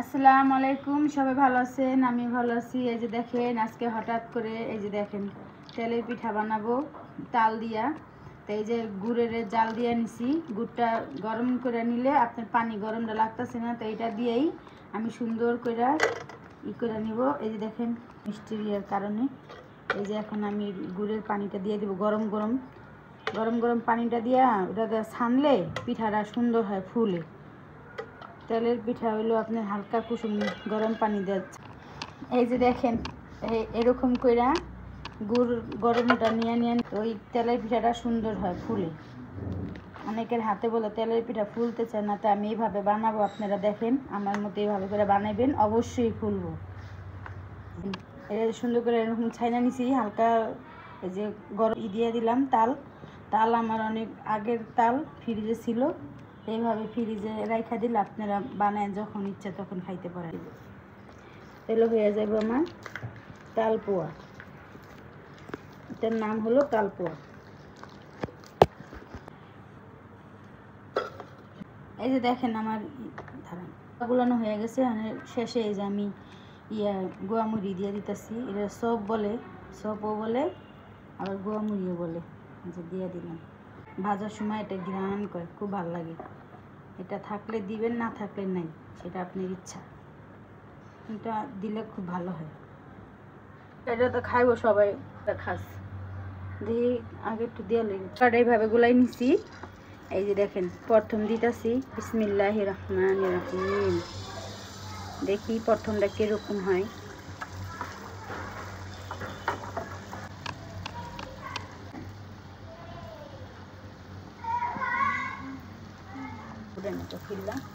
আসসালামু আলাইকুম, সবাই ভালো আছেন? আমি ভালো আছি। এই যে দেখেন, আজকে হঠাৎ করে এই যে দেখেন তেলের পিঠা বানাবো তাল দিয়া। তো এই যে গুড়ের জাল দিয়ে নিছি। গুড়টা গরম করে নিলে আপনার পানি গরমটা লাগতেছে না, তো এটা দিয়েই আমি সুন্দর করে করে নিব। এই যে দেখেন মিষ্টির ইয়ের কারণে এই যে এখন আমি গুড়ের পানিটা দিয়ে দিব। গরম গরম গরম গরম পানিটা দিয়া ওটা ছানলে পিঠাটা সুন্দর হয়, ফুলে। তেলের পিঠা হইলো আপনার হালকা কুসুম গরম পানি দিয়ে। এই যে দেখেন এরকম কইরা গুড় গরমটা নিয়ে ওই তেলের পিঠাটা সুন্দর হয়, ফুলে। অনেকের হাতে বলে তেলের পিঠা ফুলতে চায় না, তো আমি এইভাবে বানাবো। আপনারা দেখেন আমার মতো এইভাবে করে বানাইবেন, অবশ্যই ফুলবো। সুন্দর করে এরকম ছাইনা নিছি হালকা। এই যে গরম দিয়ে দিলাম তাল। তাল আমার অনেক আগের তাল, ফ্রিজে ছিল। এইভাবে ফ্রিজে রাখা দিলে আপনারা বানায় যখন ইচ্ছা তখন খাইতে পারেন। এলো হয়ে যাবে আমার তালপোয়া। এটার নাম হলো তালপোয়া। এই যে দেখেন আমার গুলানো হয়ে গেছে। শেষে এই যে আমি গোয়ামুড়ি দিয়ে দিতেছি। এটা সব বলে, সবও বলে, আবার গোয়ামুড়িও বলে। যে দিয়ে দিলাম। ভাজার সময় এটা ঘ্রাণ করে, খুব ভালো লাগে। এটা থাকলে দিবেন, না থাকলে নাই, সেটা আপনার ইচ্ছা। এটা দিলে খুব ভালো হয়। এটা তো খাইবো সবাই, খাস দিয়ে আগে একটু দিয়ে এইভাবে গুলাই নিছি। এই যে দেখেন প্রথম দিতেছি বিসমিল্লাহির রহমানির রহিম। দেখি প্রথমটা কিরকম হয়।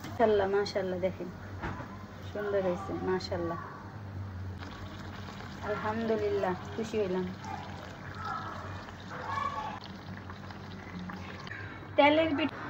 মাশাআল্লাহ মাশাআল্লাহ, দেখেন সুন্দর হয়েছে মাশাআল্লাহ। আলহামদুলিল্লাহ, খুশি হইলাম। তেলের পিঠা